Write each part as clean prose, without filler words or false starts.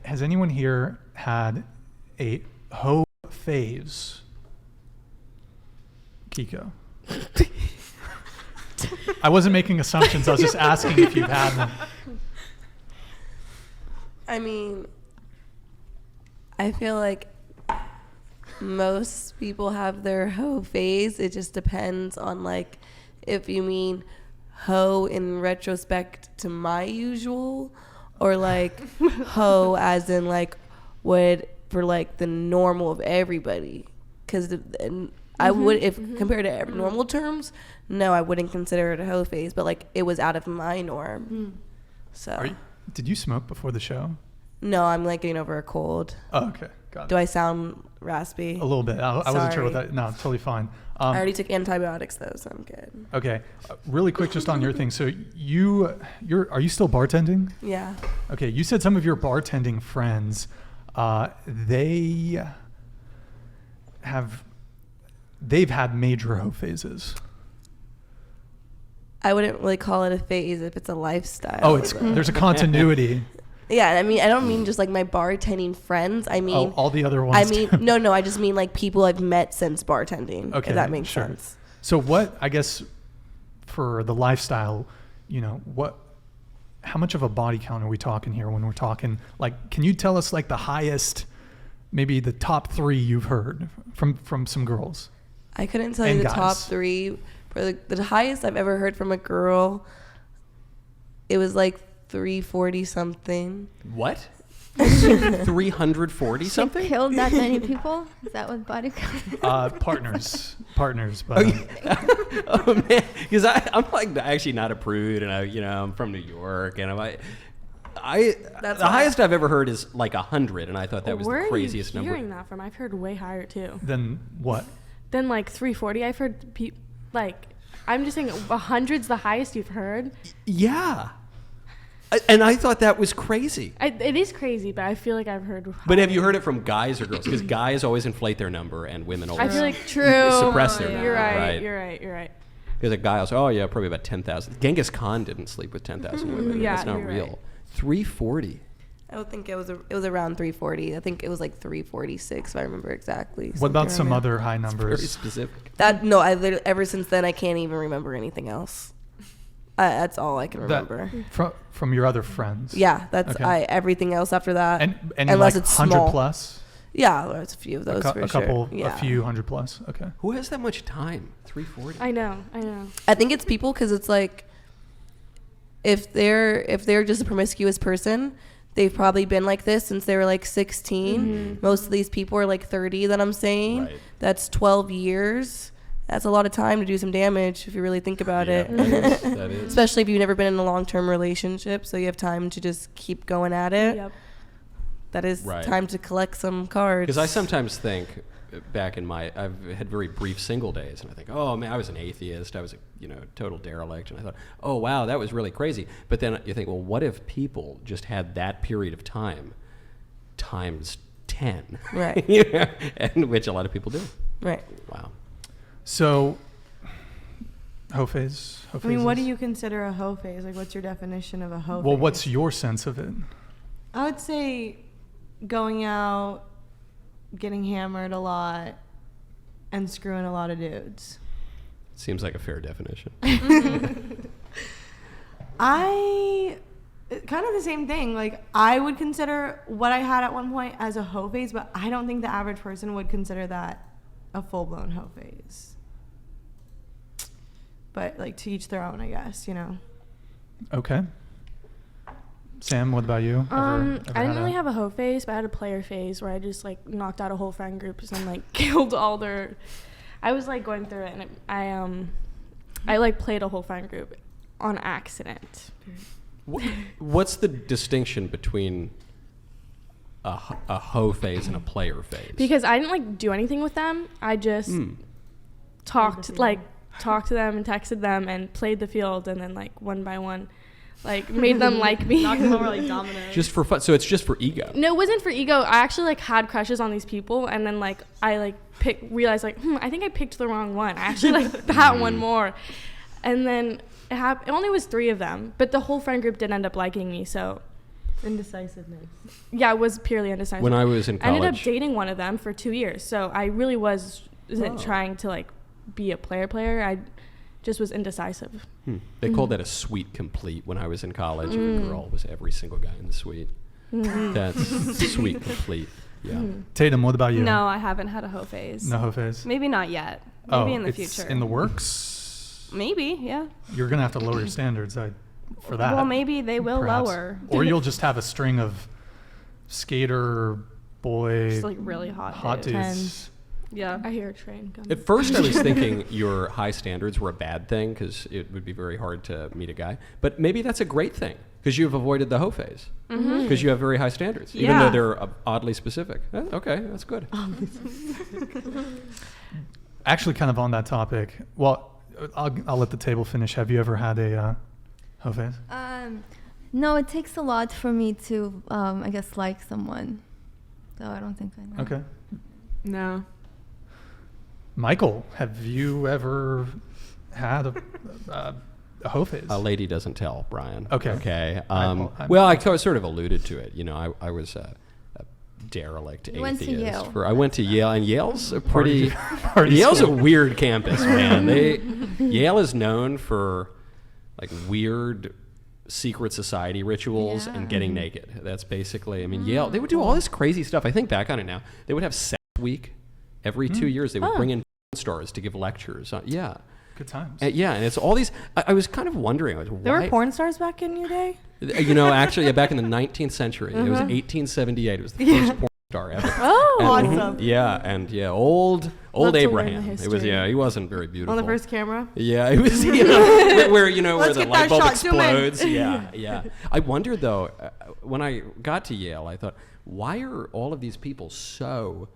has anyone here had a hoe phase? Keeko. I wasn't making assumptions. I was just asking if you've had them. I mean, I feel like most people have their hoe phase. It just depends on, like, if you mean hoe in retrospect to my usual, or like hoe as in like would for like the normal of everybody. Because I would, if compared to normal terms, no, I wouldn't consider it a hoe phase, but like it was out of my norm. So. Did you smoke before the show? No, I'm like getting over a cold. Oh, okay. Got it. Do I sound raspy? A little bit. I wasn't sure what that. No, totally fine. I already took antibiotics though, so I'm good. Okay. Really quick, just on your thing. So are you still bartending? Yeah. Okay. You said some of your bartending friends, they've had major hoe phases. I wouldn't really call it a phase if it's a lifestyle. Oh, there's a continuity. Yeah, I mean, I don't mean just like my bartending friends. I mean, all the other ones. I mean, no, I just mean like people I've met since bartending. Okay, if that makes sense. So what, I guess, for the lifestyle, how much of a body count are we talking here when we're talking? Like, can you tell us like the highest, maybe the top 3 you've heard from some girls? I couldn't tell you the top 3. For the highest I've ever heard from a girl, it was like 340 something. What? 340 something? She killed that many people? Is that what body count? Partners. But, oh man, because I'm like actually not a prude, and I'm from New York, and the highest I've ever heard is like 100, and I thought that was the craziest number. Where are you hearing that from? I've heard way higher too. Then what? Then like 340. I've heard I'm just saying 100's the highest you've heard. Yeah. And I thought that was crazy. It is crazy, but I feel like I've heard. But have you heard it from guys or girls? Because guys always inflate their number, and women always I feel like suppress their number. You're right. Because a guy will say, "Oh yeah, probably about 10,000." Genghis Khan didn't sleep with 10,000 women. Yeah, that's not real. Right. 340. I would think it was around 340. I think it was like 346 if I remember exactly. What about some other high numbers? Very specific. Ever since then I can't even remember anything else. That's all I can remember. From your other friends? Yeah, that's okay. Everything else after that. And unless like it's 100 small. plus? Yeah, there's a few of those for sure. A few 100 plus. Okay. Who has that much time? 340. I know. I think it's people because it's like if they're just a promiscuous person, they've probably been like this since they were like 16. Mm-hmm. Most of these people are like 30 that I'm saying. Right. That's 12 years. That's a lot of time to do some damage if you really think about it. That is. Especially if you've never been in a long-term relationship, so you have time to just keep going at it. Yep. That is time to collect some cards. Because I sometimes think back in I've had very brief single days, and I think, oh man, I was an atheist, I was a total derelict, and I thought, oh wow, that was really crazy. But then you think, well, what if people just had that period of time times 10? Right. And which a lot of people do. Right. Wow. So, hoe phase. I mean, what do you consider a hoe phase? Like, what's your definition of a hoe phase? Well, what's your sense of it? I would say going out, getting hammered a lot, and screwing a lot of dudes. Seems like a fair definition. Kind of the same thing. Like, I would consider what I had at one point as a hoe phase, but I don't think the average person would consider that a full-blown hoe phase. But, like, to each their own, I guess, Okay. Sam, what about you? I didn't really have a hoe phase, but I had a player phase where I just, like, knocked out a whole friend group and, like, killed all their... I was, like, going through it, and I like, played a whole friend group on accident. What's the distinction between a hoe phase and a player phase? Because I didn't, like, do anything with them. I just talked to them and texted them and played the field, and then, like, one by one, like, made them like me. Knocked them over like dominoes. Just for fun. So it's just for ego. No, it wasn't for ego. I actually, like, had crushes on these people, and then, like, I, like, realized, like, I think I picked the wrong one. I actually like that one more. And then it only was 3 of them, but the whole friend group did end up liking me, so Indecisiveness. Yeah, it was purely indecisive. When I was in I ended up college, dating one of them for 2 years, so I really wasn't trying to like be a player. I just was indecisive. they called that a suite complete when I was in college. If a girl was every single guy in the suite. That's suite complete. Yeah. Tatum, what about you? No, I haven't had a hoe phase. No hoe phase? Maybe not yet. Maybe in the it's future. in the works? Maybe, yeah. You're going to have to lower your standards for that. Well, maybe they will perhaps. lower. Or you'll just have a string of skater, boy, Just like really hot dudes. dudes. Yeah. I hear a train coming. At first, I was thinking your high standards were a bad thing because it would be very hard to meet a guy. But maybe that's a great thing because you've avoided the hoe phase because you have very high standards, even though they're oddly specific. Okay, that's good. Actually, kind of on that topic. Well, I'll let the table finish. Have you ever had a hoe phase? No, it takes a lot for me to, I guess, like someone. So I don't think I know. Okay. No. Michael, have you ever had a hoe phase? A lady doesn't tell, Brian. Okay. Okay. I'm- Well, I sort of alluded to it. You know, I was a derelict You went atheist. to Yale. I went to Yale, and Yale's a pretty. Party Yale's a school. weird campus, man. Yale is known for like weird secret society rituals Yeah. and getting naked. That's basically. I mean, Yale. They would do all this crazy stuff. I think back on it now. They would have sex week every 2 years. They would bring in stars to give lectures. Yeah. Good times. Yeah, and it's all these. I was kind of wondering. There why, were porn stars back in your day? You know, actually, back in the 19th century, it was 1878. It was the first porn star ever. Oh, And- awesome. Yeah, and old Love to learn Abraham. the It was history. he wasn't very beautiful. On the first camera? Yeah, it was where Let's the get light that bulb shot, zoom in. explodes. Yeah. I wondered though, when I got to Yale, I thought, why are all of these people so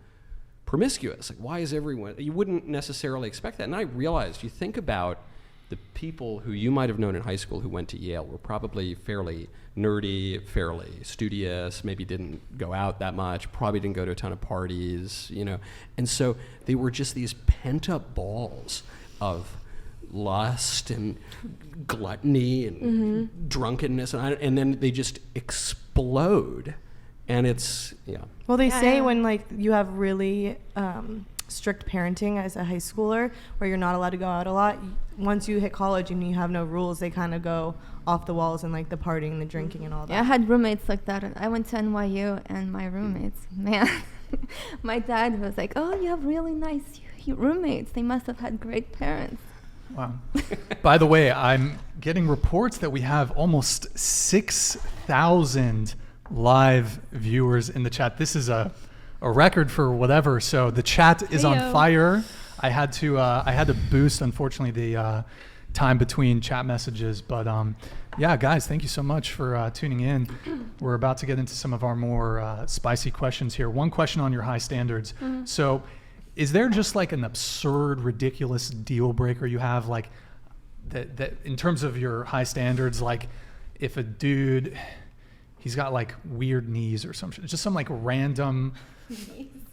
promiscuous? Like, why is everyone? You wouldn't necessarily expect that. And I realized, you think about the people who you might have known in high school who went to Yale were probably fairly nerdy, fairly studious, maybe didn't go out that much, probably didn't go to a ton of parties, you know. And so they were just these pent-up balls of lust and gluttony and drunkenness, and then they just explode. And it's, Well, they say Yeah. when like you have really strict parenting as a high schooler, where you're not allowed to go out a lot. Once you hit college and you have no rules, they kind of go off the walls and like the partying, the drinking, and all that. Yeah, I had roommates like that. I went to NYU, and my roommates, man, my dad was like, "Oh, you have really nice roommates. They must have had great parents." Wow. By the way, I'm getting reports that we have almost 6,000 live viewers in the chat. This is a record for whatever. So the chat is on fire. I had to boost, unfortunately, the time between chat messages. But yeah, guys, thank you so much for tuning in. We're about to get into some of our more spicy questions here. One question on your high standards. So is there just like an absurd, ridiculous deal breaker you have, like that in terms of your high standards? Like if a dude, he's got like weird knees or something, just some like random,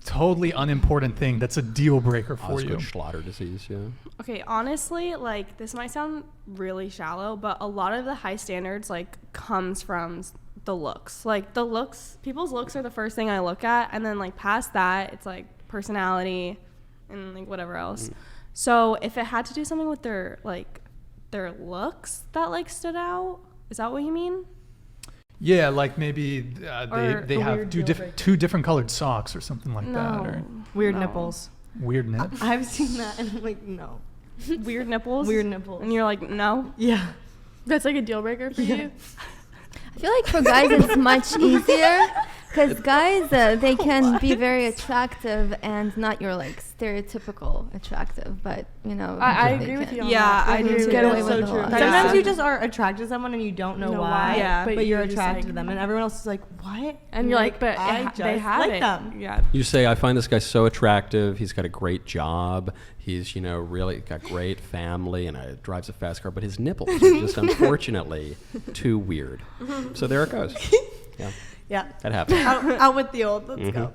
totally unimportant thing that's a deal breaker for you. Schlatter disease, yeah. Okay, honestly, like this might sound really shallow, but a lot of the high standards like comes from the looks. Like the looks, people's looks are the first thing I look at, and then like past that, it's like personality and like whatever else. So if it had to do something with their looks that like stood out, is that what you mean? Yeah, like maybe Or they a have weird deal breaker. two different colored socks or something like that, or Weird No. nipples. weird nips. I've seen that and I'm like, no. Weird nipples. Weird nipples. And you're like, no. Yeah. That's like a deal breaker for you? I feel like for guys it's much easier because guys they can be very attractive and not your like stereotypical attractive, but you know I they agree with can- you on Yeah, that. I do That's too. Get away so with a true. lot. Sometimes Yeah. you just are attracted to someone and you don't know why, Yeah. but But you're you're just attracted like- to them, and everyone else is like, what? And you're like, but I they just have like it. them. Yeah. You say, I find this guy so attractive. He's got a great job. He's, really got great family and drives a fast car. But his nipples are just unfortunately too weird. So there it goes. Yeah, Yeah. that happens. Out with the old. Let's go.